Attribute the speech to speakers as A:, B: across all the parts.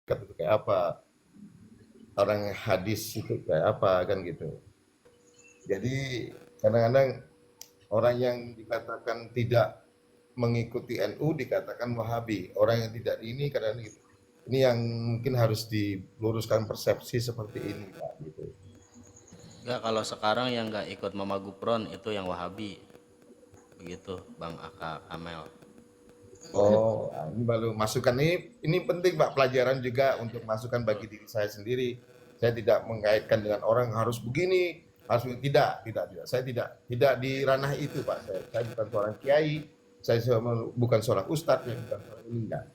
A: itu kayak apa, orang hadis itu kayak apa kan gitu. Jadi kadang-kadang orang yang dikatakan tidak mengikuti NU dikatakan Wahabi. Orang yang tidak ini kadang-kadang gitu. Ini yang mungkin harus diluruskan persepsi seperti ini, Pak, gitu.
B: Enggak, kalau sekarang yang nggak ikut Mama Gupron itu yang Wahabi. Begitu, Bang Aka Kamel.
A: Oh, ini baru masukan ini penting Pak, pelajaran juga untuk masukan bagi diri saya sendiri. Saya tidak mengaitkan dengan orang harus begini, tidak. Saya tidak di ranah itu Pak. Saya bukan seorang kiai, bukan seorang ustadz, saya bukan seorang ini enggak.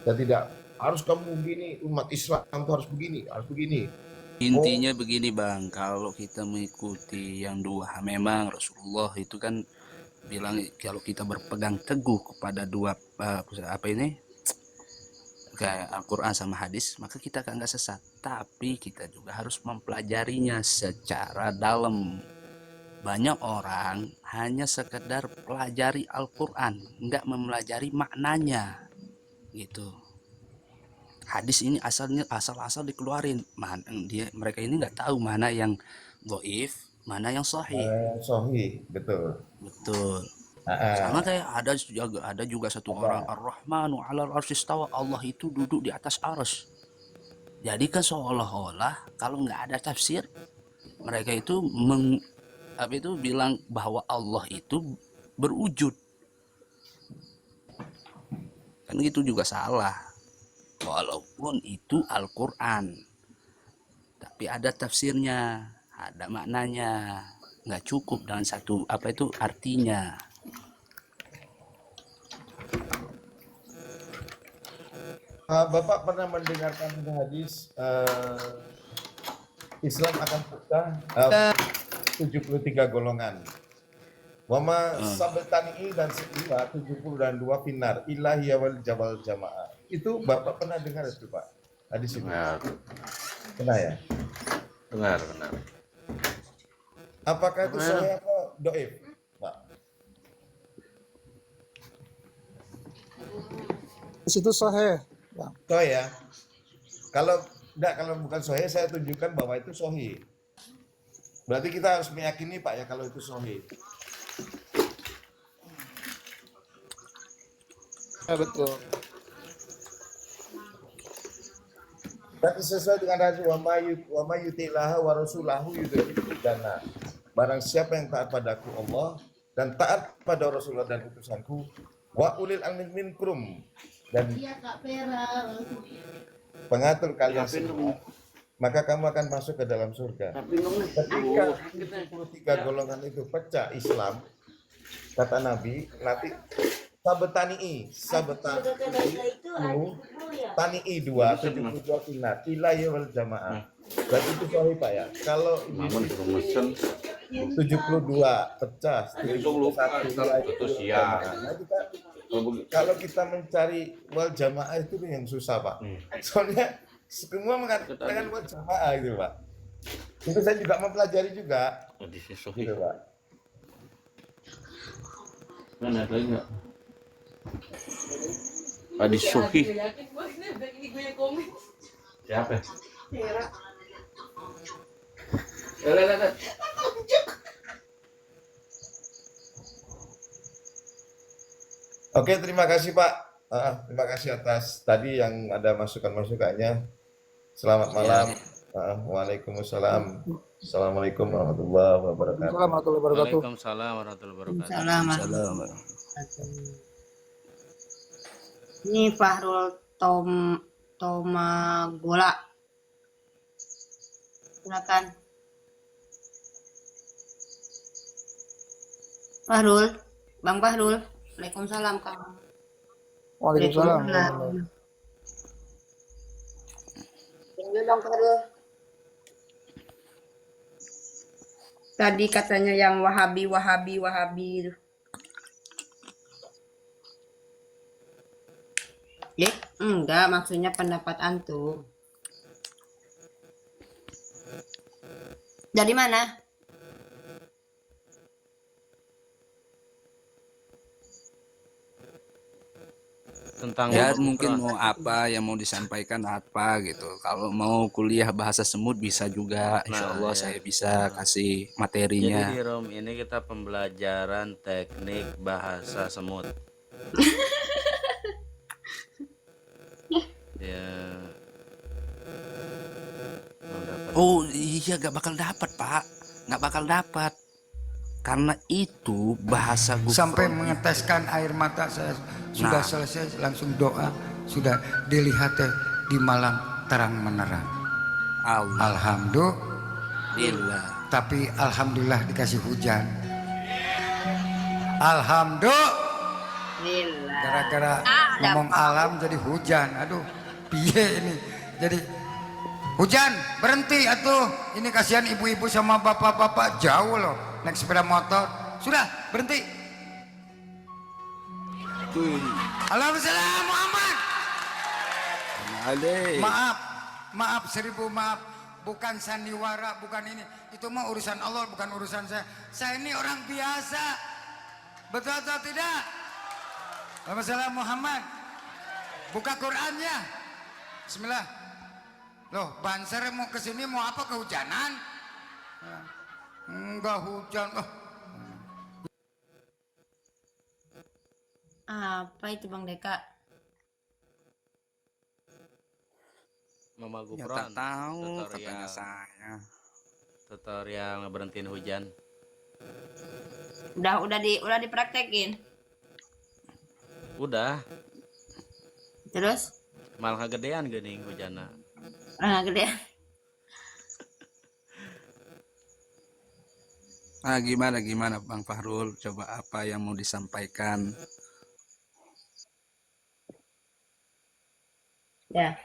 A: Saya tidak harus kamu begini, umat Islam itu harus begini, harus begini. Oh,
C: Intinya begini Bang, kalau kita mengikuti yang dua, memang Rasulullah itu kan bilang kalau kita berpegang teguh kepada dua apa ini kayak Al-Quran sama hadis, maka kita akan nggak sesat. Tapi kita juga harus mempelajarinya secara dalam. Banyak orang hanya sekedar pelajari Al-Quran, nggak mempelajari maknanya gitu. Hadis ini asal-asal dikeluarin, mereka ini nggak tahu mana yang doif, mana yang sahih.
A: Sohi, betul.
C: Betul. Sama
A: Ah,
C: kayak ada juga satu orang,
A: apa?
C: Ar-Rahmanu 'alal 'arsyistawa, Allah itu duduk di atas arsy. Jadi kan seolah-olah kalau nggak ada tafsir, mereka itu bilang bahwa Allah itu berwujud. Kan gitu juga salah. Walaupun itu Al-Qur'an, tapi ada tafsirnya, ada maknanya. Nggak cukup dengan satu artinya.
A: Bapak pernah mendengarkan hadis Islam akan pecah 73 golongan. Wama
C: Eh,
A: sabetani dan sekitar 70 dan 2 finar ilahi wal jabal jamaah. Itu Bapak pernah dengar itu Pak? Hadis itu.
B: Benar,
A: Pernah ya?
B: benar.
A: Apakah itu
B: Benar.
A: sahih atau doif? Pak.
D: Di situ sahih, Bang.
A: Sahih ya. Kalau kalau bukan sahih saya tunjukkan bahwa itu sahih. Berarti kita harus meyakini Pak ya kalau itu sahih.
D: Ya, betul.
A: Tapi sesuai dengan hadis wa may yuti'laha wa rasulahu yudhilhu dana. Barang siapa yang taat padaku Allah dan taat pada Rasulullah dan utusanku wa ulil amri minkum dan pengatur kalian semua, maka kamu akan masuk ke dalam surga. Ketika 73 golongan itu pecah Islam, kata Nabi, nanti sabetani tani'i dua 72 final ilayah wal jamaah. Berarti itu sahih Pak ya. Kalau ini 72 pecah, 71 jamaah. Nah, kalau kita mencari wal jamaah itu yang susah Pak. Soalnya semua mengatakan wal jamaah gitu Pak. Itu saya juga mempelajari juga. Gitu, Pak.
B: Mana ada enggak? Hadis sahih. Siapa? Lihat.
A: Oke, terima kasih Pak. Terima kasih atas tadi yang ada masukan-masukannya. Selamat malam.
C: ya,
A: Waalaikumsalam. Assalamualaikum warahmatullahi wabarakatuh.
D: Waalaikumsalam warahmatullahi wabarakatuh.
B: Waalaikumsalam warahmatullahi wabarakatuh.
E: Salam.
C: salam.
E: Ini Fahrul Tomagola. Silakan. Fahrul, Bang Fahrul. Waalaikumsalam, Kang.
D: Waalaikumsalam.
E: Tinggal Bang Fahrul. Tadi katanya yang Wahabi. Enggak, maksudnya pendapat antum. Dari mana?
B: tentang
C: Ya
B: memagu
C: mungkin
B: peron.
C: mau apa yang mau disampaikan apa gitu. Kalau mau kuliah bahasa semut bisa juga. Insya
B: Nah,
C: Allah
B: ya.
C: saya bisa kasih
B: Jadi
C: materinya.
B: di room ini kita pembelajaran teknik bahasa semut. Ya, belum dapat.
C: Oh iya, gak bakal dapat Pak, nggak bakal dapat. Karena itu bahasa
F: Sampai
C: Gufron itu.
F: mengeteskan air mata saya. Sudah
C: Nah,
F: selesai langsung doa. Sudah dilihat di malam terang menerang.
C: Allah,
F: Alhamdulillah. Tapi alhamdulillah dikasih hujan. Alhamdulillah.
E: Alhamdulillah.
F: Gara-gara
E: Ada
F: ngomong
E: Pak.
F: alam jadi hujan. Aduh, piye ini. Jadi hujan berhenti atuh. Ini kasihan ibu-ibu sama bapak-bapak jauh loh naik sepeda motor. Sudah berhenti.
C: tuh
F: Alhamdulillah Muhammad.
C: ada.
F: Maaf 1000 maaf. Bukan sandiwara, bukan ini. Itu mah urusan Allah, bukan urusan saya. Saya ini orang biasa. Betul atau tidak? Alhamdulillah Muhammad. Buka Qurannya. Bismillah. Loh, Banser mau kesini mau apa, kehujanan? Enggak hujan. Oh,
E: Apa itu Bang Deka?
B: Memagu
C: Ya
B: peron.
C: tak tahu katanya
B: Tutorial,
C: saya.
B: tutorial ngeberhentiin hujan.
E: Udah dipraktekin.
B: Udah,
E: Terus?
B: malah gedean geuning hujanna.
E: Gede.
C: Nah, gimana Bang Fahrul? Coba apa yang mau disampaikan?
E: Ya.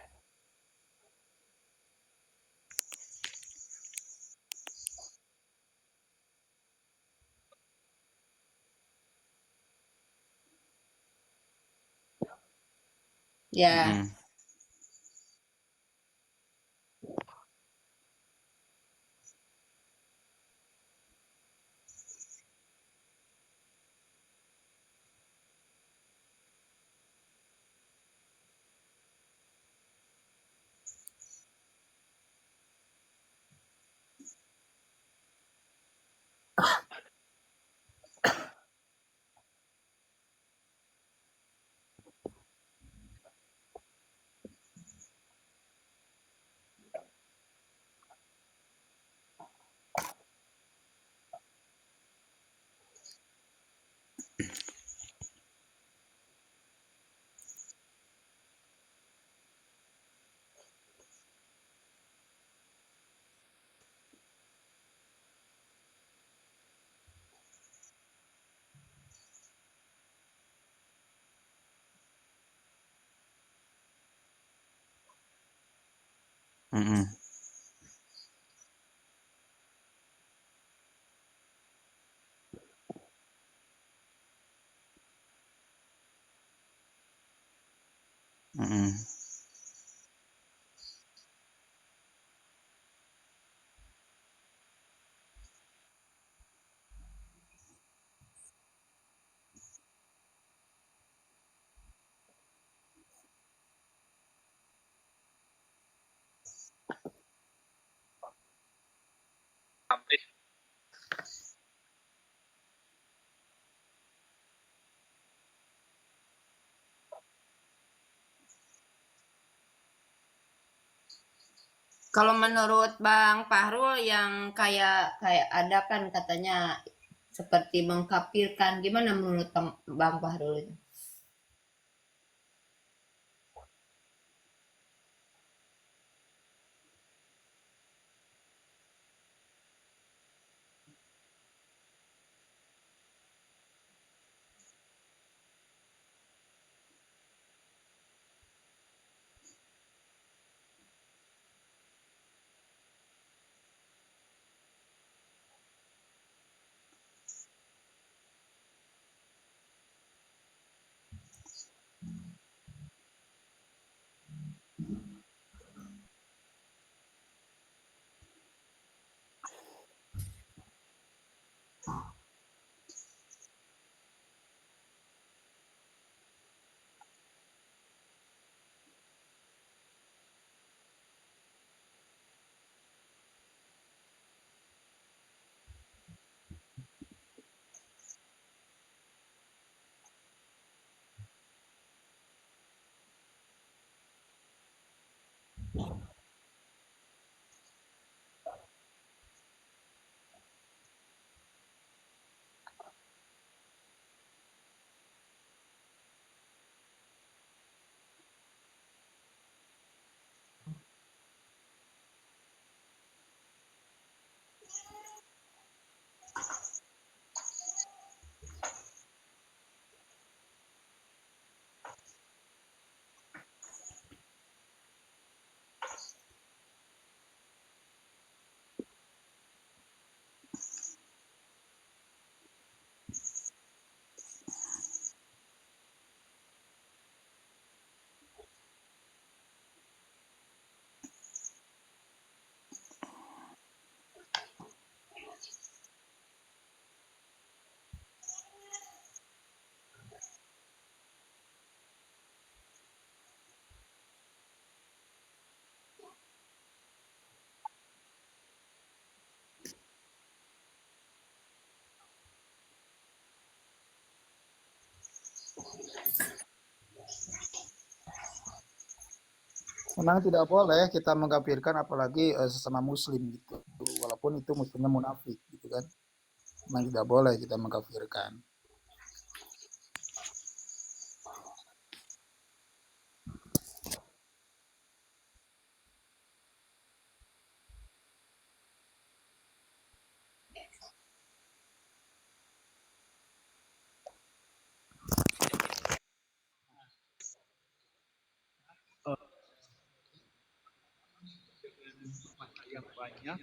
E: Ya.
C: Mm-mm. Mm-mm. Mm-mm.
E: Kalau menurut Bang Fahrul yang kayak ada kan katanya seperti mengkafirkan. Gimana menurut Bang Fahrul itu?
D: Memang tidak boleh kita mengkafirkan apalagi sesama muslim gitu. Walaupun itu muslimnya munafik gitu kan. Memang tidak boleh kita mengkafirkan.
G: yang banyak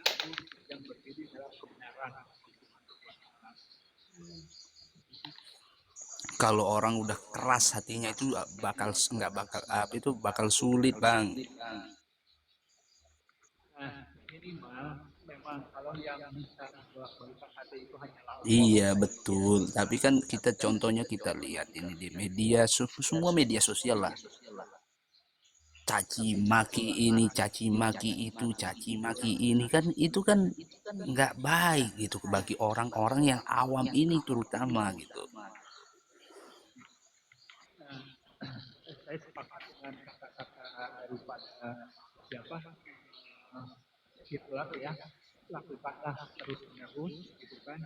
G: yang berdiri dalam kebenaran.
C: Kalau orang udah keras hatinya itu bakal nggak bakal apa itu bakal sulit bang.
G: Nah, minimal memang kalau yang bisa membolak-balikan hati itu hanyalah Allah.
C: Iya betul. Tapi kan kita contohnya kita lihat ini di media semua media sosial lah. Caci maki ini, caci maki itu, caci maki ini kan itu kan nggak baik gitu bagi orang-orang yang awam ini terutama gitu.
G: Nah, saya sepakat dengan kata-kata daripada siapa Hitler ya, lakukanlah terus menerus gitu kan.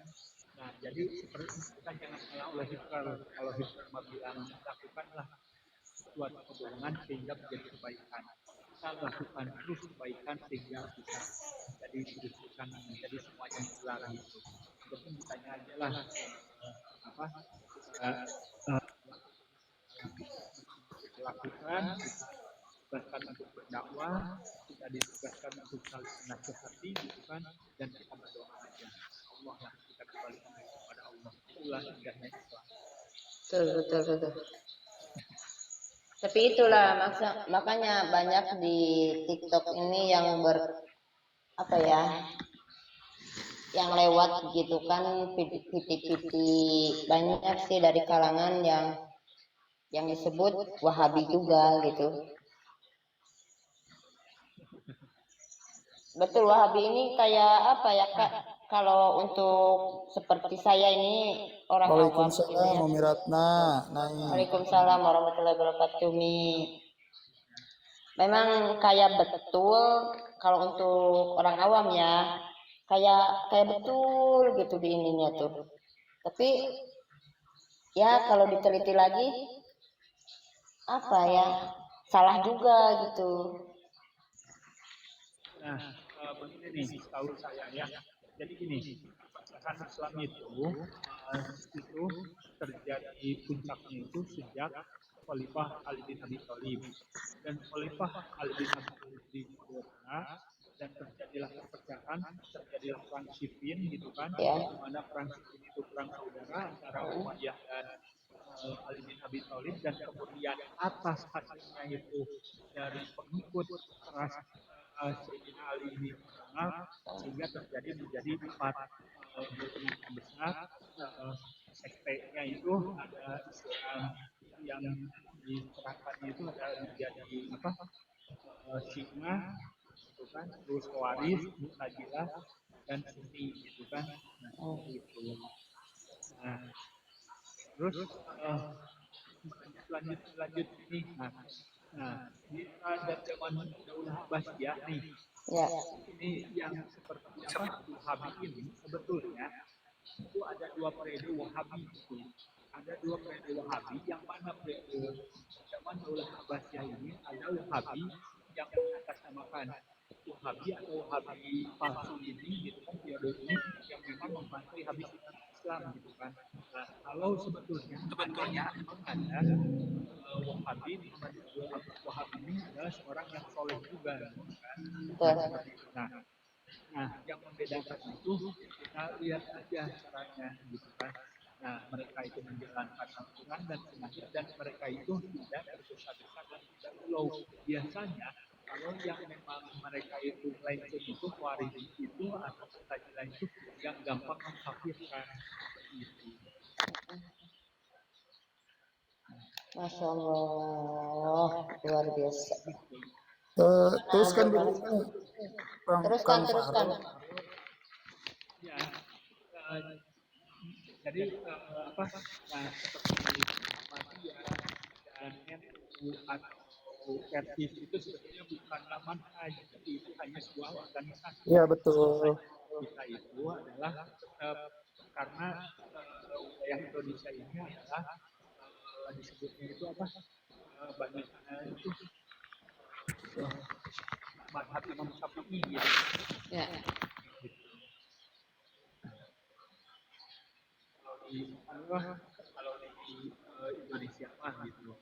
G: Nah, jadi seperti kita jangan salah oleh Hitler. Kalau Hitler bilang lakukanlah suatu kebohongan sehingga menjadi kebaikan. Kita lakukan terus kebaikan sehingga bisa jadi kedudukan, menjadi semuanya hilang gitu. Jadi ditanya aja lah apa kita lakukan, kita ditugaskan untuk berdakwah, kita ditugaskan untuk saling menasihati gitu kan, dan kita berdoa aja. Allah lah kita kembalikan kepada Allah. Itulah indahnya Islam.
E: Betul, betul, betul. Tapi itulah makanya banyak di TikTok ini yang apa ya, yang lewat gitu kan, pitik-pitik banyak sih dari kalangan yang disebut Wahabi juga gitu. Betul, Wahabi ini kayak apa ya Kak? Kalau untuk seperti saya ini orang awam gitu
D: Waalaikumsalam
E: ya.
D: Umi Ratna. Naik.
E: Waalaikumsalam warahmatullahi wabarakatuh. Memang kayak betul kalau untuk orang awam ya, kayak betul gitu di ininya tuh. Tapi ya kalau diteliti lagi apa ya, salah juga gitu.
G: Nah, begini nih, tahu saya ya. Jadi gini, perpecahan Islam itu terjadi puncaknya itu sejak Khalifah Ali bin Abi Thalib, dan Khalifah Ali bin Abi Thalib di Madinah, dan terjadilah perpecahan, terjadilah perang Siffin gitu kan,
E: Ya.
G: di mana perang Siffin itu perang saudara antara Umayyah dan Ali bin Abi Thalib, dan kemudian atas hasilnya itu dari pengikut keras Sayyidina Ali ini menang, sehingga terjadi menjadi empat golongan yang besar. Sektenya itu ada Islam yang diserahkannya itu ada menjadi apa Syiah gitu kan, terus Khawarij, Mu'tazilah, dan Sunni gitu kan. Nah, itu. Nah, terus lanjut ini. Nah, Nah, di pada zaman Daulah Abbasiyah nih,
E: Ya.
G: ini yang seperti apa Wahabi ini sebetulnya itu ada dua periode Wahabi itu. Ada dua periode Wahabi yang mana periode zaman Daulah Abbasiyah ini ada Wahabi yang mengatasnamakan Wahabi atau Wahabi palsu ini gitu kan periode ini yang memang membantai habis Islam gitu kan. Nah, kalau sebetulnya memang ada Wahabi Muhammad Abdul Wahab ini adalah seorang yang soleh juga gitu kan. Nah,
E: Betul.
G: seperti itu. Nah, yang membedakan itu kita lihat aja caranya gitu kan. Nah, mereka itu menjalankan Al-Quran dan Sunnahnya dan mereka itu tidak tergesa-gesa dan tidak slow. Biasanya kalau yang memang mereka itu melenceng itu waris itu atau pentajilan itu yang gampang mengkafirkan itu.
E: Masya Allah, luar biasa.
D: Terus kan
E: Ada
D: begini,
E: teruskan,
D: Kang
E: teruskan.
D: Fahrul.
G: Ya, jadi apa? Nah, seperti Muhammadiyah dan NU atau Persis itu sebetulnya bukan manhaj, tapi itu hanya sebuah organisasi.
D: Iya betul.
G: Kita itu adalah karena wilayah Indonesia ini adalah disebutnya itu apa? Banyak itu madhab Imam Syafi'i gitu.
E: Ya.
G: Kalau di Indonesia mah gitu.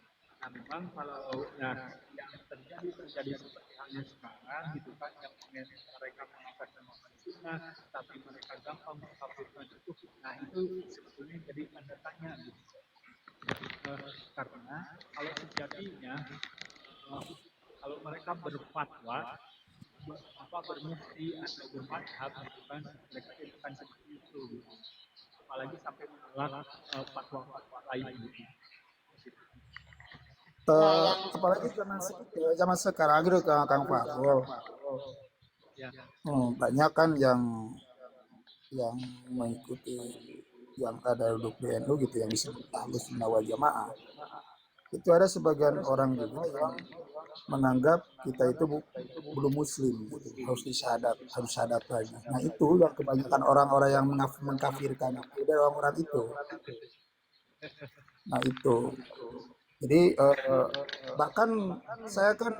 G: Nah memang kalau yang terjadi seperti halnya sekarang gitu kan yang mereka mengatakan sunnah tapi mereka gampang mengkafirkan itu. Nah itu sebetulnya jadi tanda tanya gitu. Karena kalau sejatinya kalau mereka berfatwa bermufti atau bermadhab gitu kan mereka itu kan seperti itu gitu. Apalagi sampai menolak fatwa-fatwa lain gitu.
E: Nah, yang
D: Apalagi zaman sekarang gitu Kang Fahrul.
G: Ya,
D: Banyak kan yang mengikuti yang ada duduk BNU gitu yang disebut Ahlus Sunnah wal Jamaah. Itu ada sebagian orang juga yang menganggap kita itu belum muslim gitu. Harus syahadat lagi. Nah itu yang kebanyakan orang-orang yang mengkafirkan itu dari orang-orang itu. Nah itu. Jadi bahkan saya kan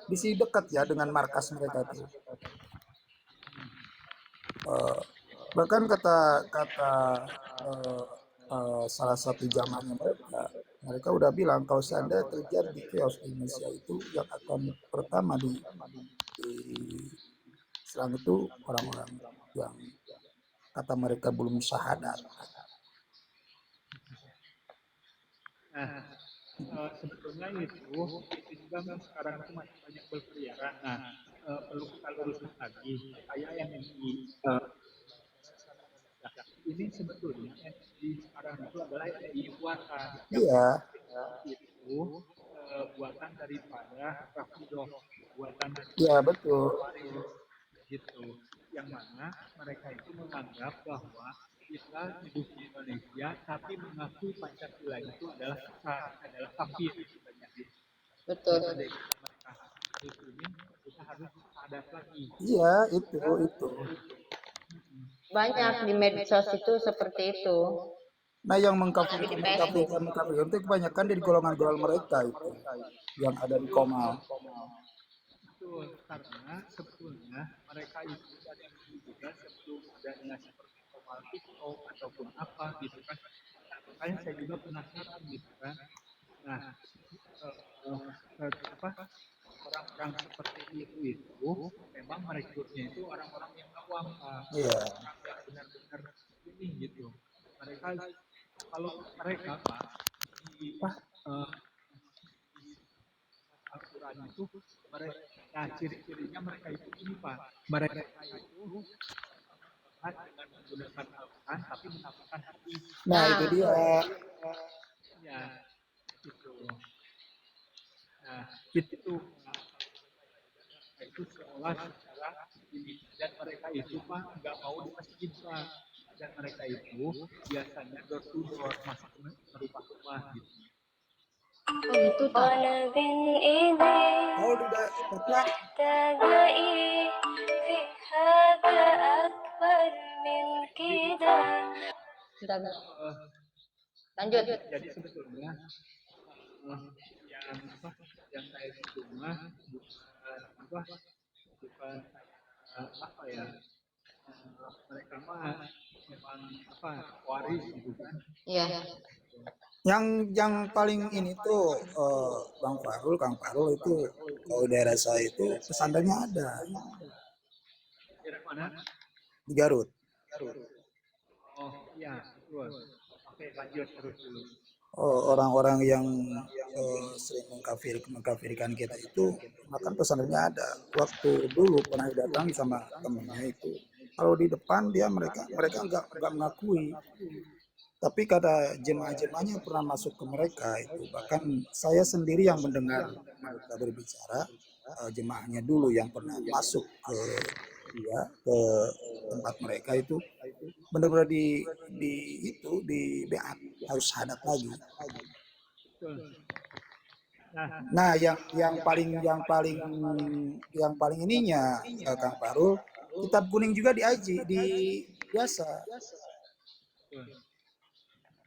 D: di sini dekat ya dengan markas mereka itu. Eh, Bahkan kata kata eh, salah satu jamaahnya mereka udah bilang kalau seandainya terjadi chaos di Indonesia itu yang akan pertama di Islam itu orang-orang yang kata mereka belum syahadat.
G: nah sebetulnya itu juga kan sekarang itu masih banyak berkeliaran. Nah perlu kita luruskan lagi. Kayak yang di ini sebetulnya di sekarang itu adalah di buatan yang
D: Iya,
G: itu buatan daripada Rafidoh, buatan
D: iya
G: daripada
D: betul.
G: Khawarij gitu. Yang mana mereka itu menganggap bahwa kita hidup di Indonesia tapi mengaku Pancasila itu adalah sesat, adalah kafir sebenarnya gitu.
E: betul.
G: Seandainya mereka muslimin kita harus sadar lagi.
D: Iya itu.
E: Banyak di medsos itu seperti itu.
D: Nah yang
E: Apalagi di Facebook.
D: mengkafirkan itu kebanyakan di golongan-golongan mereka itu yang ada di Komal.
G: Betul, karena sebetulnya mereka itu dari dulu juga sebelum adanya seperti formal TikTok ataupun apa gitu kan. Nah, makanya saya juga penasaran gitu kan. Nah, apa orang-orang seperti itu memang merekrutnya itu orang-orang yang awam,
D: Iya.
G: orang yang benar-benar ini gitu. Mereka kalau mereka Pak di Al-Quran itu mereka, nah ciri-cirinya mereka itu ini Pak, mereka itu dengan menggunakan Al-Quran tapi menafikan hati.
D: Nah itu dia.
G: Ya, itu. Nah, itu itu seolah secara ini dan mereka itu Pak nggak mau di masjid Pak dan mereka itu biasanya door to door masuk ke rumah-rumah gitu.
E: Oh gitu tak?
D: Oh, tidak,
E: Bentar, bentar.
G: Eh,
E: Lanjut.
G: jadi sebetulnya yang apa yang saya itu mah bukan apa ya mereka mah memang apa waris gitu kan.
E: Iya.
D: yang paling ini tuh Bang Farul, Kang Farul itu kalau daerah saya itu pesantrennya ada
G: Daerah mana?
D: di Garut.
G: Oh iya betul. Oke lanjut terus dulu.
D: Oh, orang-orang yang sering mengkafirkan kita itu, makan pesantrennya ada. Waktu dulu pernah datang sama temennya itu, kalau di depan dia mereka nggak mengakui. Tapi kata jemaah-jemaahnya pernah masuk ke mereka itu, bahkan saya sendiri yang mendengar mereka berbicara, jemaahnya dulu yang pernah masuk ke ke tempat mereka itu benar-benar di beat harus syahadat lagi.
G: Betul. Nah,
D: Nah, yang paling ininya Kang Farul, kitab kuning juga di biasa.
G: betul.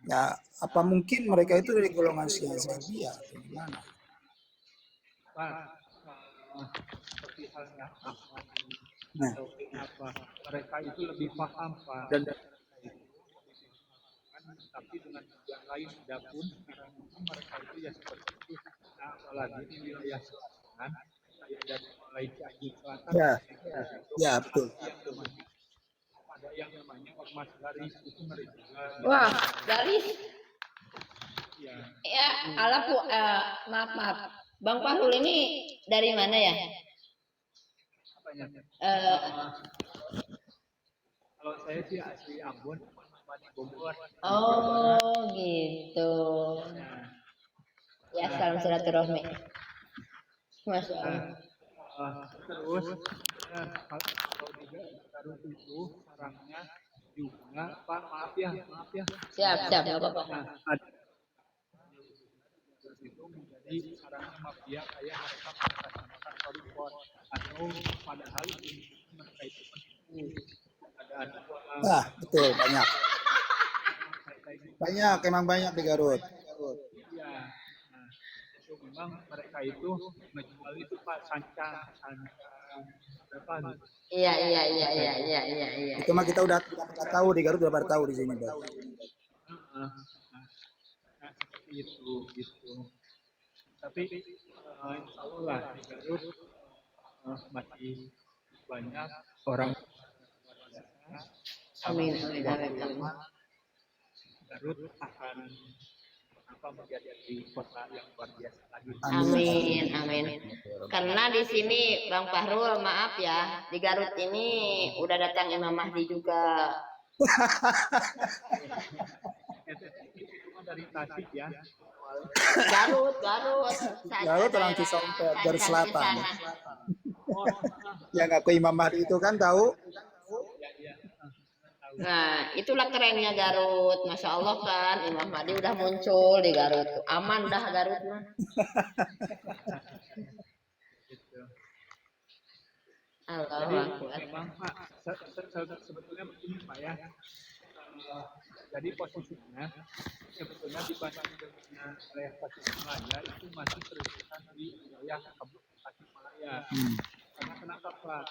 D: Ya, apa mungkin mereka itu dari golongan Syiah atau gimana?
G: Pak, seperti halnya Ahmad
D: Nah,
G: atau apa mereka itu lebih paham Pak dan tapi dengan yang lain adapun karena mereka itu ya seperti itu. Nah, apalagi di wilayah selatan kayak dari mulai Cianjur Selatan
D: ya,
G: itu
D: ya betul.
G: ada yang namanya Ormas Garis itu mereka
E: Wah, garis.
G: ya
E: Ya, maaf, maaf. Bang Fahrul ini dari mana ya?
G: apanya
E: Eh,
G: kalau saya sih asli Ambon Bani Bogor
E: oh, gitu. Ya, salam silaturahmi. Masya Allah.
G: terus kalau juga Garut itu sarangnya juga Pak maaf ya
E: Siap, siap, nggak apa-apa.
G: ada itu menjadi sarangnya mafia kayak mereka melaksanakan korupor atau padahal ini mereka itu penipu ada
D: Nah, betul, banyak. Banyak, emang banyak di Garut.
G: ya nah, itu memang mereka itu menjual itu Pak sancang berapa gitu.
E: Iya, iya, iya, iya, iya, iya, iya.
D: Itu mah kita udah tahu di Garut, udah pada tahu di sini, Bang.
G: Nah, seperti itu gitu. Tapi insya Allah lah di Garut masih banyak orang
E: Amin, amin, amin, amin.
G: Garut akan apa menjadi kota yang luar biasa lagi.
E: Amin, amin. Karena di sini Bang Fahrul, maaf ya, di Garut ini udah datang Imam Mahdi juga.
G: Itu mah dari Tasik ya.
E: Garut, Garut.
D: Garut orang Cisompet, Garut Selatan.
G: Oh,
D: Yang aku Imam Mahdi itu kan tahu.
E: Nah, itulah kerennya Garut. Masya Allah kan, Imam Mahdi udah muncul di Garut. Aman dah Garut mah.
G: gitu.
E: Allahu
G: Jadi
E: Akbar.
G: memang Pak sebetulnya begini Pak ya. Jadi posisinya sebetulnya dibanding dengan wilayah Tasikmalaya itu masih terlihat di wilayah Kabupaten Tasikmalaya. Karena kenapa Pak?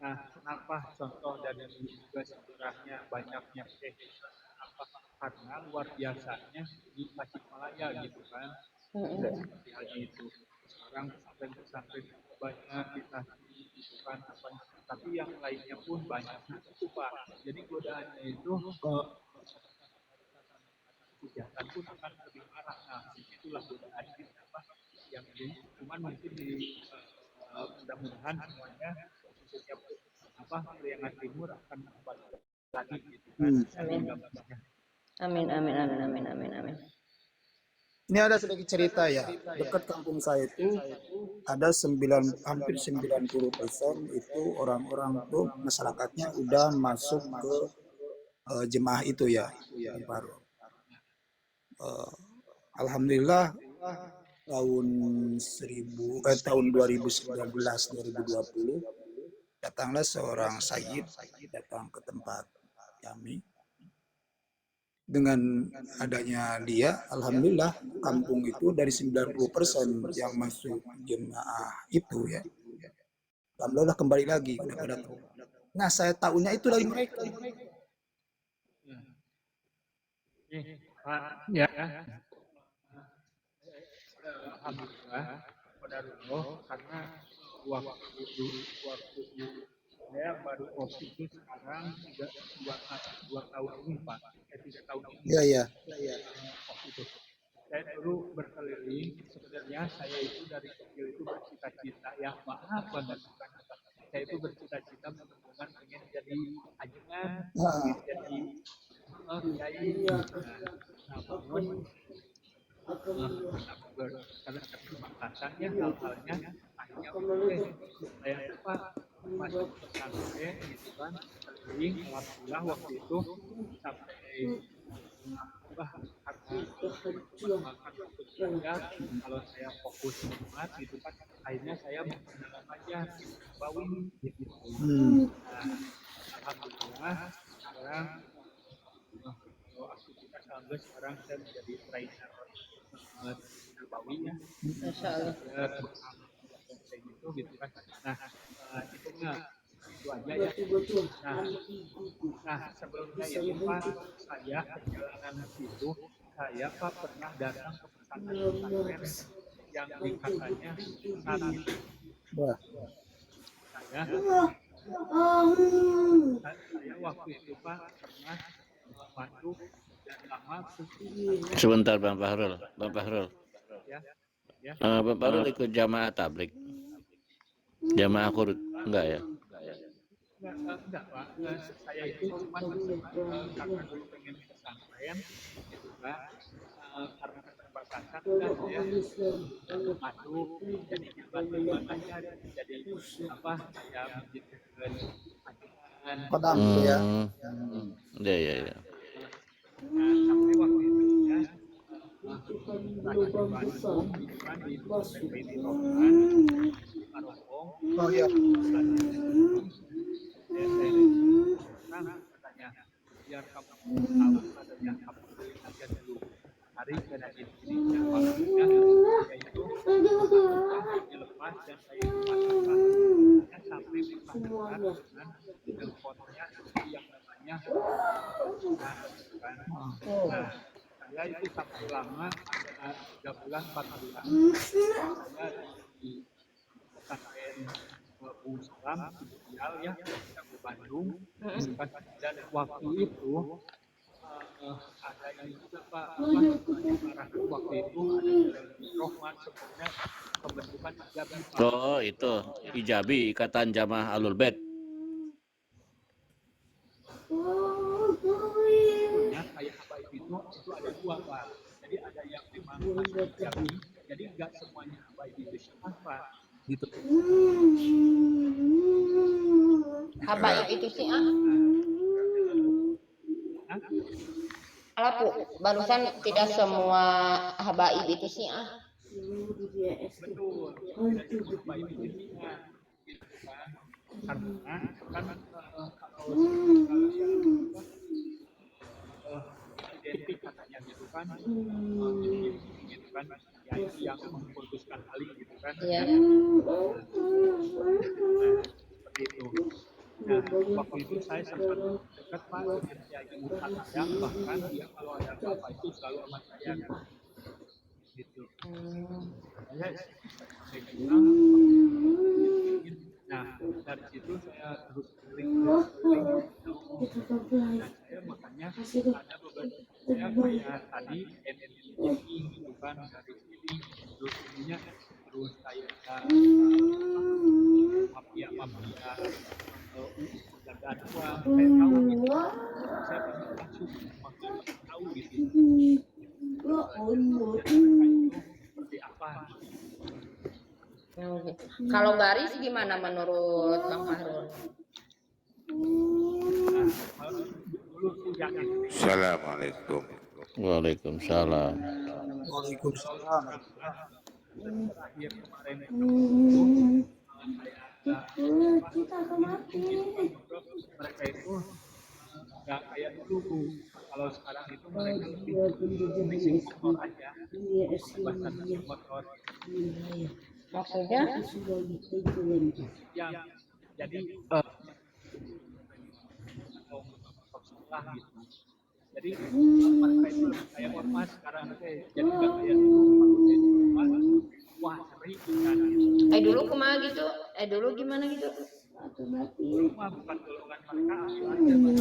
G: Nah, kenapa contoh dari juga sejarahnya banyaknya apa? Karena luar biasanya di Tasikmalaya gitu kan. Seperti halnya itu. Sekarang pesantren-pesantren banyak di Tasik gitu kan apa. Tapi yang lainnya pun banyak itu Pak. Jadi godaannya itu kejahatan pun akan lebih parah. Nah, itulah godaan kita apa yang ini cuman mungkin di mudah-mudahan semuanya khususnya apa Priangan Timur akan kembali lagi gitu kan.
E: Amin, amin, amin, amin, amin, amin.
D: Ini ada sedikit cerita ya. Dekat kampung saya itu ada hampir 90% itu orang-orang tuh masyarakatnya udah masuk ke jemaah itu ya, baru. Alhamdulillah tahun tahun 2019-2020 datanglah seorang sayyid datang ke tempat kami. Dengan adanya dia, alhamdulillah kampung itu dari 90% yang masuk jemaah itu ya, alhamdulillah kembali lagi udah pada tahu. Nah, saya tahunya itu dari mereka.
G: Pak, ya. Alhamdulillah, qadarullah, karena waktu saya baru COVID itu sekarang sudah 2 tahun ini, Pak. 3 tahun ini.
D: Iya, iya.
G: Waktu itu. Saya dulu berkeliling, sebenarnya saya itu dari kecil itu bercita-cita, ya maaf banget. Saya itu bercita-cita mudah-mudahan pengen jadi ajengan, pengen jadi kiai. Namun karena keterbatasannya hal-halnya akhirnya saya lupa masuk ke pesantren gitu kan, keliling, alhamdulillah waktu itu sampai karena makan untuk saya, kalau saya fokus banget gitu kan, akhirnya saya mendalam aja bawin gitu. Alhamdulillah sekarang kalau aktivitas alhamdulillah sekarang saya menjadi trainer Nabawi ya.
E: Masya Allah.
G: Kayak gitu kan. Nah, itu enggak itu aja ya. Nah, sebelumnya itu Pak, saya perjalanan itu saya Pak pernah datang ke pesantren yang dikatanya Nabi.
D: Wah.
G: Saya waktu itu Pak pernah masuk dan lama
B: Sebentar Bang Fahrul.
G: ya.
B: Bang Fahrul ikut jamaah tablik. Jamaah kurut enggak ya?
G: Enggak Pak, saya itu cuma karena dulu pengen pesantren gitu kan, karena keterbatasan kan ya masuk jadi gimana aja, jadi apa saya menjadikan ajaran
D: Kodam ya.
B: Iya.
G: Nah, sampai waktu itu ya saya di Bandung kan di PPD Rokan Marongkong.
D: Oh iya.
G: Saya katanya biar kamu tahu adanya kamu aja dulu hari dan ini maksudnya yaitu dilepas dan saya masukkan sampai dengan teleponnya yang namanya saya itu sampai lama 3 bulan 4 bulan saya di pesantren Salam Ideal ya di Bandung. Dan waktu itu ada yang juga Pak waktu itu ada Rohman sebenarnya pembentukan Ijabi.
B: Oh, itu Ijabi, Ikatan Jamaah Ahlul Bait.
G: Ya, kayak apa itu ada 2 Pak. Jadi ada yang memang Ijabi, jadi enggak semuanya apa itu syafah Pak. Gitu.
E: Habaib itu sih Alapu, barusan tidak semua habaib itu sih
G: Betul. Habaib itu sih gitu kan. Karena kan kalau identik katanya gitu kan, gitu kan, ya itu yang mengkultuskan Ali gitu kan.
E: Iya.
G: Seperti itu. Nah, waktu itu saya sempat dekat Pak dengan Kiai Murtad Ayang, bahkan dia kalau ada apa itu selalu sama saya. Gitu. Saya bilang, nah dari situ saya terus keliling. Nah, saya makanya ada beberapa saya kayak tadi ini gitu kan dari sini terus ininya terus kayak mafia penggandaan uang saya tahu gitu saya bisa langsung tahu gitu seperti apa.
E: Kalau garis gimana menurut Bang Fahrul?
H: Assalamualaikum.
B: Waalaikumsalam.
D: Waalaikumsalam.
G: terakhir kemarin itu saya mereka itu nggak kayak dulu Bu. Kalau sekarang itu mereka lebih racing motor aja, kebebasan racing motor.
E: Maksudnya?
G: Yang jadi atau motor sekolah gitu. Jadi mereka itu lebih kayak ormas sekarang jadi nggak kayak dulu. Wah sering kan gitu.
E: Dulu kumaha gitu? Dulu gimana gitu?
G: Dulu mah bukan golongan mereka ambil aja Pak.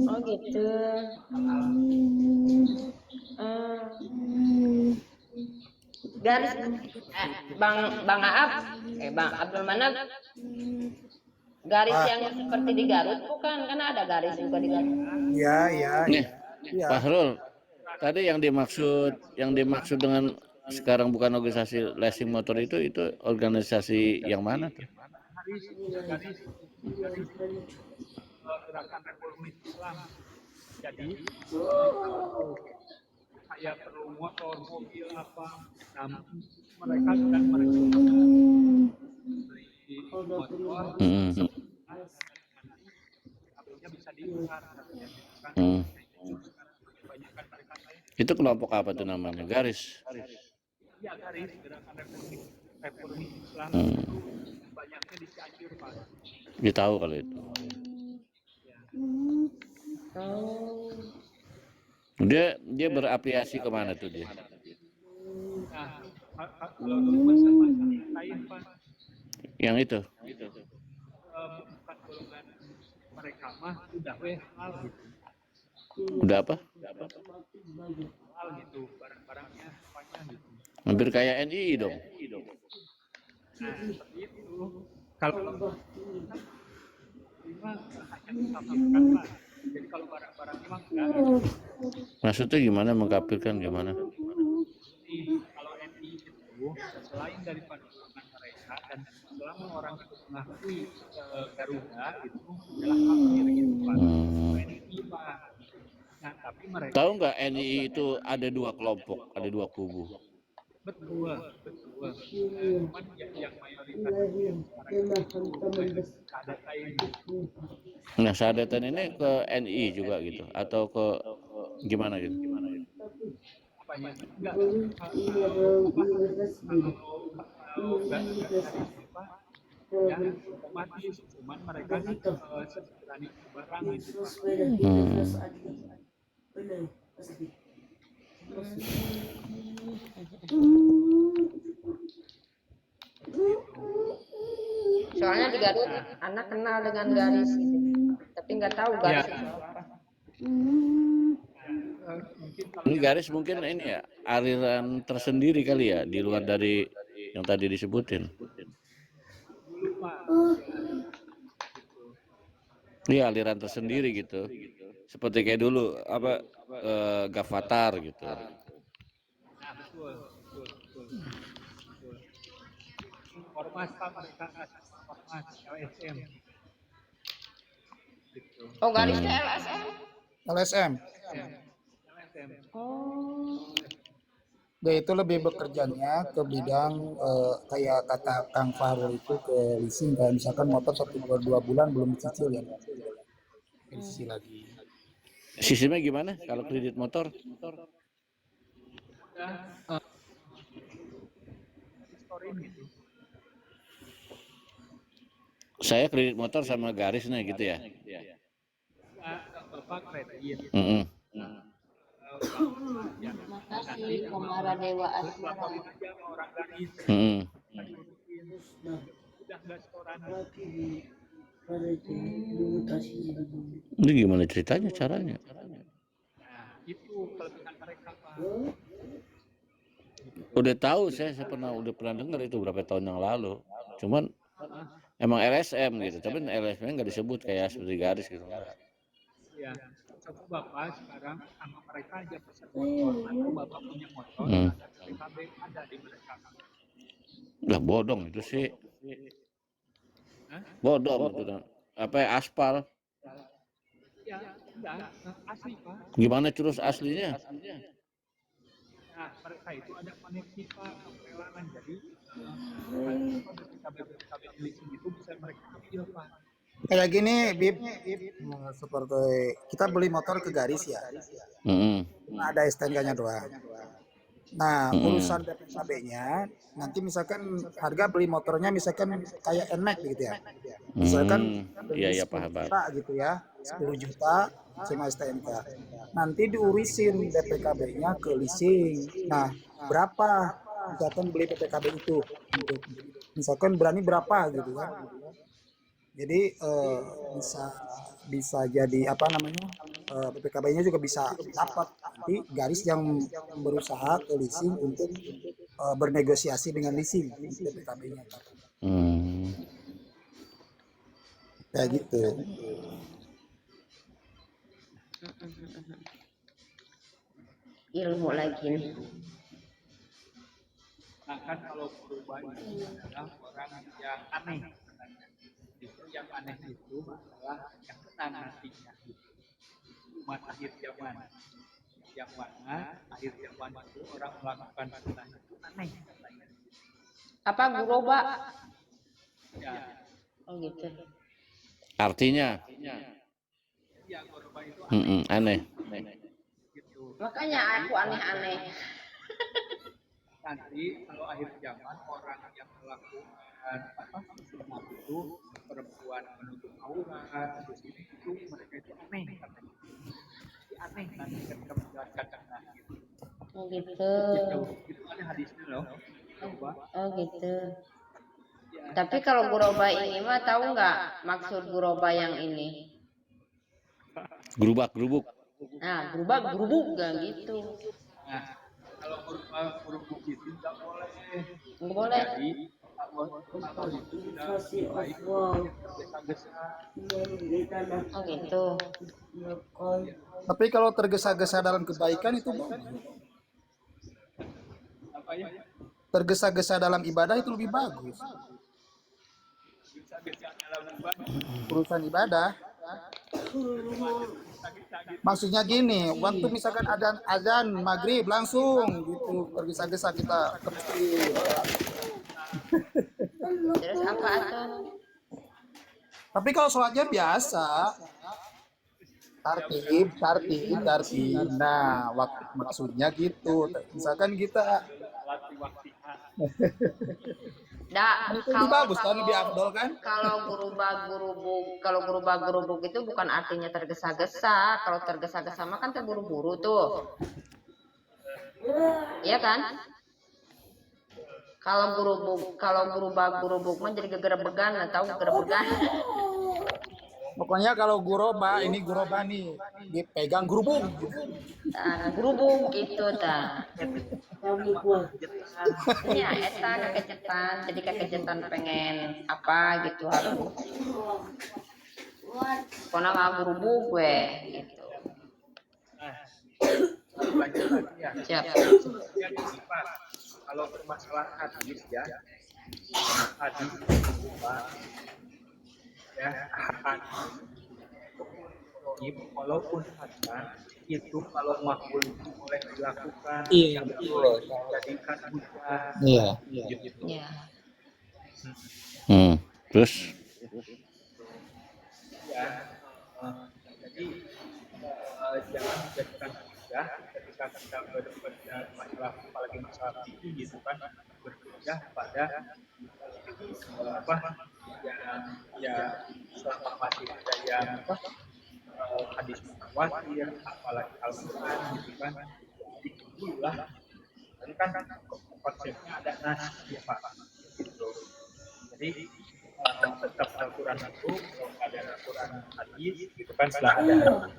E: Oh gitu. Garis Bang Aab, Bang Abdul Manap, garis yang seperti di Garut bukan? Kan ada garis juga di Garut.
D: Ya, ya,
C: Nih,
D: ya.
C: Pak Hrul, tadi yang dimaksud dengan sekarang bukan organisasi racing motor itu organisasi yang mana tuh?
G: Garis gerakan reformis Islam. Jadi saya perlu motor, mobil apa, nah, mereka beli motor, kabelnya bisa diikat, kebanyakan mereka
C: Itu kelompok apa tuh namanya? Garis.
G: ya garis gerakan reformis Islam banyaknya di Cianjur Pak.
C: Dia tahu kalau itu. Dia berapiasi kemana tuh dia?
G: Nah, kalau dulu sama lain Pak,
C: Yang itu.
G: bukan golongan mereka mah udah hal gitu.
C: Udah apa?
G: Hal gitu, barang-barangnya semuanya gitu.
C: Hampir kayak NII dong.
G: Nah, seperti itu. Kalau lima hanya mengkafirkan Pak. Jadi kalau barang-barang memang enggak.
C: Maksudnya gimana mengkafirkan gimana?
G: Jadi kalau NI itu selain daripada golongan mereka dan selama orang itu mengakui Garuda itu adalah kafir gitu Pak. NI Pak. Nah, tapi mereka
C: Tahu nggak NII itu ada dua kelompok, ada dua kubu.
G: betul. Cuman yang mayoritas mereka ada kayak
C: Nah, Sadatan ini ke NII juga gitu atau ke gimana gitu?
G: apanya enggak kalau ya otomatis cuman mereka berani barang gitu Pak.
E: Soalnya di Garut anak kenal dengan garis gitu. Tapi nggak tahu garis itu apa.
C: Ini garis mungkin ini ya aliran tersendiri kali ya di luar dari yang tadi disebutin. Iya aliran tersendiri gitu. Seperti kayak dulu apa Gavatar gitu.
G: Nah, betul. Ormas Pak, mereka ormas LSM. Gitu.
E: Oh garisnya LSM.
D: LSM.
G: LSM.
E: Oh.
D: Dia itu lebih bekerjanya ke bidang kayak kata Kang Fahrul itu ke leasing, kayak misalkan motor 1-2 bulan belum dicicil ya, dicicil lagi.
C: Sistemnya gimana kalau kredit motor?
G: Historin gitu.
C: Saya kredit motor sama garis nih gitu ya.
G: Bapak kredit.
E: Makasih Komara Dewa Asmara.
G: Aja orang garis. Udah nggak setoran.
C: Ini gimana ceritanya caranya?
G: Nah, itu kelebihan mereka Pak.
C: Udah tahu saya udah pernah dengar itu berapa tahun yang lalu. Cuman emang LSM gitu, tapi LSM nggak disebut kayak seperti garis gitu.
G: Ya, coba Bapak sekarang sama mereka aja pesan motor atau Bapak punya motor, PKB ada di mereka.
C: Lah bodong itu sih. Bodong itu apa ya, aspal.
G: Ya, enggak, asli Pak.
C: Gimana terus aslinya?
G: Nah, mereka itu ada koneksi Pak, pelelangan. Jadi BPKB leasing itu bisa mereka ambil Pak.
D: Kayak gini, Bib, seperti kita beli motor ke garis ya,
C: Mm-mm.
D: ada STNK-nya doang. Nah,
C: Mm-mm.
D: urusan BPKB-nya, nanti misalkan harga beli motornya misalkan kayak NMAX gitu ya. Misalkan beli
C: Iya
D: 10
C: paham.
D: juta gitu ya, 10 juta sama STNK. Nanti diurisin BPKB-nya ke leasing. Nah, berapa misalkan beli BPKB itu untuk misalkan berani berapa gitu kan. Jadi bisa bisa jadi apa namanya, BPKB-nya juga bisa dapat nanti garis yang berusaha ke leasing untuk bernegosiasi dengan leasing BPKB-nya
C: Hmm.
D: kayak gitu.
E: Ilmu lagi nih.
G: Nah kan kalau berubah itu adalah orang yang aneh. Itu yang aneh itu adalah yang tenang nantinya. Umat akhir zaman. Yang mana akhir zaman itu orang melakukan sunnah itu aneh katanya.
E: Apa guroba?
G: Ya,
E: Oh gitu.
C: Artinya
G: yang korban itu
C: aneh.
G: gitu.
E: Makanya aku aneh-aneh.
G: Nanti kalau akhir zaman orang yang melakukan sunnah itu perempuan menutup aurat terus itu mereka itu aneh katanya. Aneh nanti ketika menjalankan sunnah gitu.
E: Oh gitu.
G: Itu ada hadisnya loh. Coba.
E: Oh gitu. Tapi kalau guroba ini mah tahu nggak maksud guroba yang ini?
C: Gerubak-gerubuk.
E: Nah, gerubak gerubuk gak gitu.
G: Nah, kalau huruf itu tidak boleh.
E: Nggak boleh.
G: Jadi Allah itu tidak baik tergesa-gesa.
E: Oh gitu.
D: Tapi kalau tergesa-gesa dalam kebaikan itu bagus.
G: Apa ya?
D: Tergesa-gesa dalam ibadah itu lebih bagus.
G: Gesa-gesa dalam ibadah.
D: Urusan ibadah. Maksudnya gini, waktu misalkan azan maghrib langsung gitu tergesa-gesa kita ke masjid.
E: Terus apa tuh?
D: Tapi kalau sholatnya biasa, tartib. Nah, waktu maksudnya gitu. Misalkan kita itu lebih bagus kan, lebih afdol kan?
E: Kalau gerubah gerubuk itu bukan artinya tergesa-gesa. Kalau tergesa-gesa mah kan terburu-buru tuh. Iya kan? Kalau gerubah gerubuk mah jadi gegerebegan, tahu gegerebegan?
D: Pokoknya kalau guroba, ini guroba nih, dipegang gerubung.
E: Nah, gerubuk gitu ta. Ya, eta kekejetan, jadi kekejetan pengen apa gitu harus. Pokoknya nggak gerubuk gue gitu.
G: Lanjut lagi ya.
E: Siap.
G: Yang keempat, kalau permasalahan hadis ya, hadis ya, walaupun hasan itu kalau makbul itu boleh dilakukan,
D: Iya,
G: boleh dijadikan hujah.
D: Iya.
G: Gitu.
E: Ya.
C: Terus
G: Ya, jadi jangan dijadikan hujah ketika kita masalah apalagi masalah fikih gitu kan berhujah pada apa ya selama masih ada yang hadis mutawatir apalagi Al-Quran gitu kan itulah ini kan konsepnya ada nas ya Pak gitu. Jadi tetap Al-Quran itu kalau ada Al-Quran hadis gitu kan setelah ada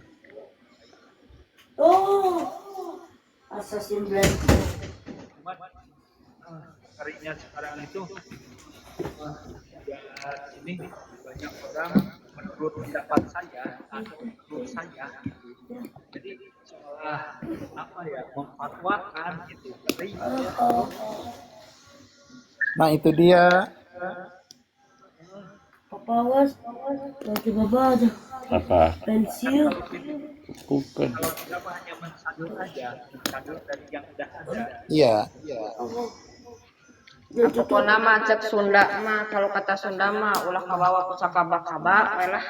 H: Assassin Blade.
G: cuma harinya sekarang itu ya ini banyak orang menurut pendapat saya atau menurut saya gitu. Jadi seolah apa ya memfatwakan gitu.
D: Nah itu dia.
H: Papa was lagi baba aja
C: apa?
H: pensil
C: Bukan.
G: Kalau kita mah hanya mensadur aja, mensadur dari yang udah ada.
D: Iya.
E: Pokoknya mah cek Sunda mah, kalau kata Sunda mah ulah kabawa pusaka bakaba lah.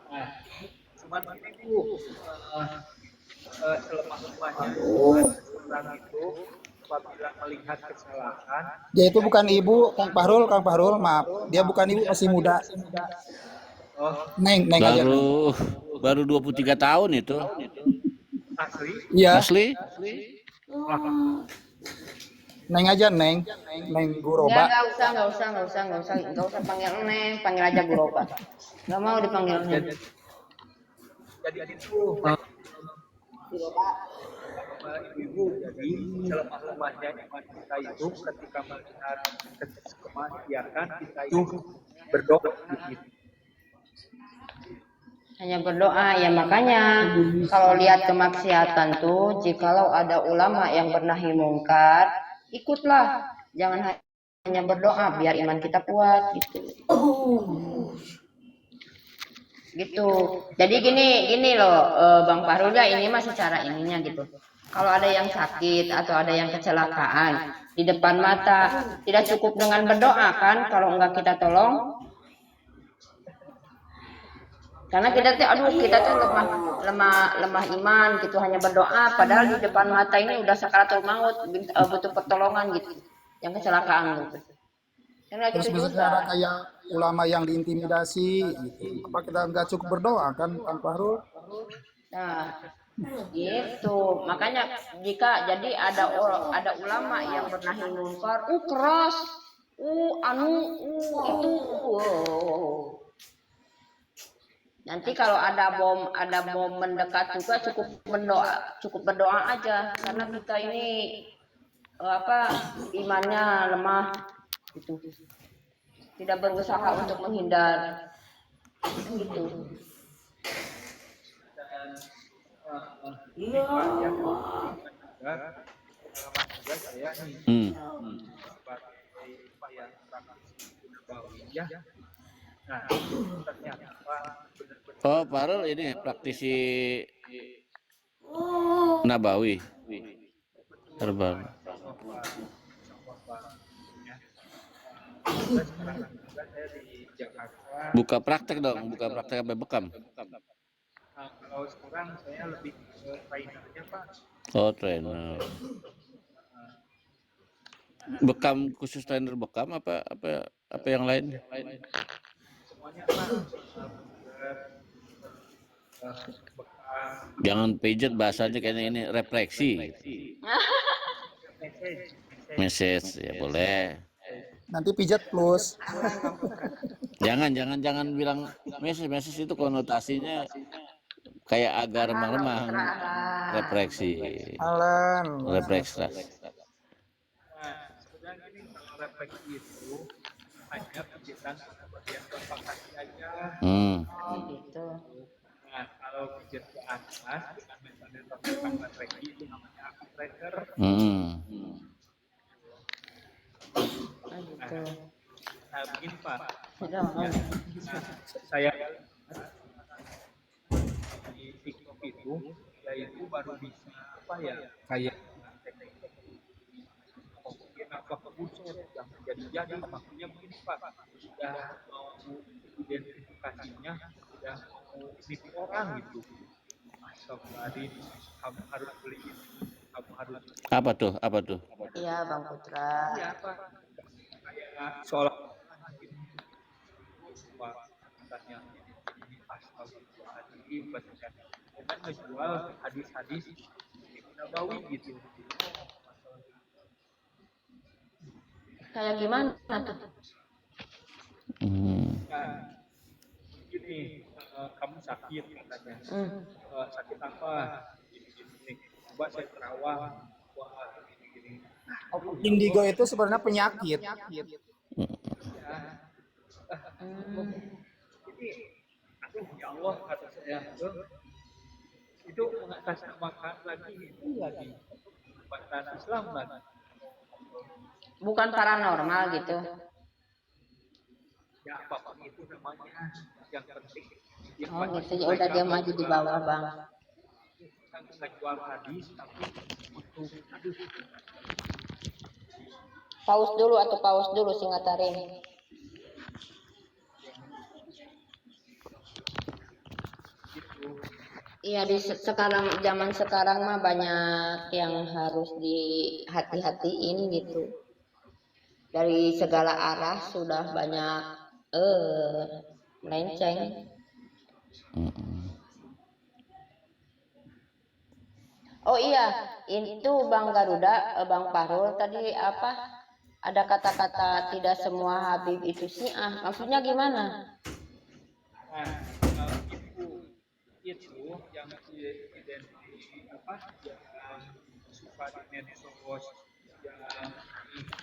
G: Nah, cuman ini Bu, selemah-lemahnya orang itu apabila melihat kesalahan,
D: Dia itu bukan ibu, Kang Fahrul, maaf. Dia bukan ibu, masih muda.
G: oh
D: Neng aja. Neng.
C: Baru 23 tahun itu.
G: asli,
D: Iya,
C: Asli?
D: Neng aja, Neng
E: Ya
D: Guroba.
E: nggak usah panggil Neng, panggil aja Bu Roba. Nggak mau dipanggil Neng.
G: jadi itu ibu-ibu, jadi selemah-lemahnya iman kita itu ketika melihat kemaksiatan kita itu berdoa gitu.
E: Hanya berdoa ya, makanya kalau lihat kemaksiatan tuh, jikalau ada ulama yang bernahi mungkar, ikutlah, jangan hanya berdoa biar iman kita kuat gitu. Jadi gini loh, Bang Fahrul ya, ini mah secara ininya gitu. Kalau ada yang sakit atau ada yang kecelakaan di depan mata, tidak cukup dengan berdoa kan, kalau enggak kita tolong. Karena kita tuh lemah iman gitu, hanya berdoa padahal di depan mata ini udah sakaratul maut, butuh pertolongan gitu, yang kecelakaan gitu. Karena
D: Terus
E: gitu
D: misalnya ada
E: juga.
D: kayak ulama yang diintimidasi gitu. Apa kita nggak cukup berdoa kan, Kang Fahrul?
E: Nah, gitu. Makanya jika jadi ada ulama yang bernahi munkar, keras, itu, nanti kalau ada bom mendekat juga cukup berdoa aja, karena kita ini imannya lemah gitu, tidak berusaha untuk menghindar gitu.
G: Iya. Pengalaman juga saya nih sebagai upaya praktisi Nabawiyah. Nah, ternyata benar-benar
C: Oh, Farul ini praktisi Nabawi. Herbal.
G: sekarang juga saya di Jakarta.
C: Buka praktek dong, buka praktek apa bekam?
G: Kalau sekarang saya lebih ke trainernya Pak.
C: Oh, trainer. Bekam khusus trainer bekam apa yang lain?
G: Semuanya Pak. Bekam,
C: Jangan pijet, bahasanya kayaknya ini refleksi. Message ya boleh.
D: Nanti pijat plus.
C: Jangan bilang message itu konotasinya kayak agak remang-remang. Refleksi.
D: Alan.
C: Refleksi.
G: Nah, sebenarnya ini kalau refleksi itu hanya pijitan bagian kelopak kaki aja.
E: Gitu.
G: Nah, kalau pijat ke atas dengan metode melakukan refleksi itu namanya arbitrator.
E: Gitu.
G: Nah, begini Pak.
E: Sudah,
G: Saya di TikTok itu, yaitu baru bisa kayak mungkin apa kebuset yang jadi maksudnya begini Pak, sudah mau identifikasinya, sudah mau nipu orang gitu. Astagfirullahaladzim, kamu harus beli ini, kamu harus
C: Apa tuh?
E: iya Bang Putra.
G: ya apa kayak seolah Pak katanya ini astagfirullahaladzim bacakan dengan menjual hadis-hadis Ibnu Nabawi gitu.
E: Kayak gimana tuh?
G: Nah, gini, kamu sakit katanya. Sakit apa? Gini. Coba saya terawang. Wah, gini.
D: Indigo itu sebenarnya penyakit.
G: Ini, aduh ya Allah kata saya, itu mengatasnamakan lagi itu lagi bukan Islam lagi.
E: Bukan paranormal gitu.
G: ya apapun itu namanya, yang penting dia
E: Oh
G: baca
E: gitu ya udah
G: mereka
E: diam aja di
G: bahwa
E: bawah bang.
G: kita nggak jual hadis tapi untuk aduh
E: Paus dulu Singatarin.
G: gitu.
E: Iya sekarang zaman sekarang mah banyak yang harus dihati-hatiin gitu. Dari segala arah sudah banyak melenceng. Oh iya, itu Bang Garuda, Bang Parul tadi apa? Ada kata-kata tidak semua Habib itu Syiah. Maksudnya gimana?
G: Nah, itu yang identik apa yang suka di medsos yang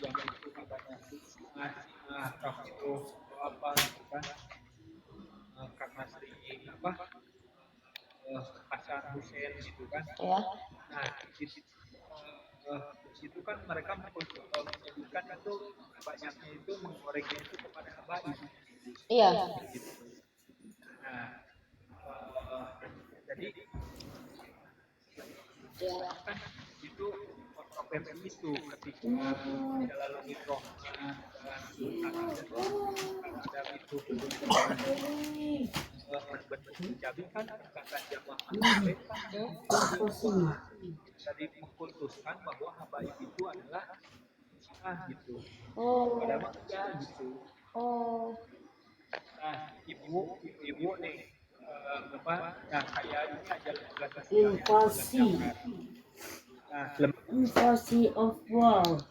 G: yang itu katanya Syiah itu apa gitu kan. Karena sering apa Hasan Hussein gitu kan.
E: Ya.
G: Nah, di situ kan mereka menyebutkan itu banyaknya itu mengoreknya itu kepada habaib.
E: Iya.
G: Gitu. Nah, jadi kan itu kontroversi itu ketika Jalaluddin Rohman dan ada itu berbentuk hijabi kan kata jamaah mereka tadi mengkultuskan bahwa habaib itu adalah gitu.
E: Oh.
G: Padahal enggak gitu.
E: Oh.
G: Nah, ibu nih apa? Nah, kayak ini aja lembaga
H: Invasi.
G: Nah,
H: Invasi of world.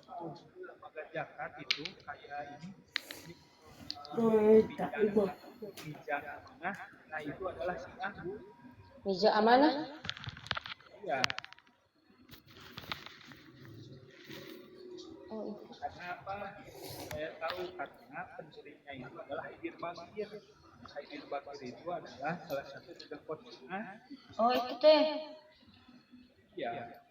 G: lembaga zakat itu kayak ini
H: Kereta ibu.
G: bijak amanah. Nah, itu adalah Syiah, Bu.
E: Bija amanah?
G: Iya.
E: Oh.
G: Karena apa? Saya tahu karena pendirinya itu adalah Haidir Bakir. Haidir Bakir itu adalah salah satu tokoh Syiah.
E: Oh itu teh.
G: Iya.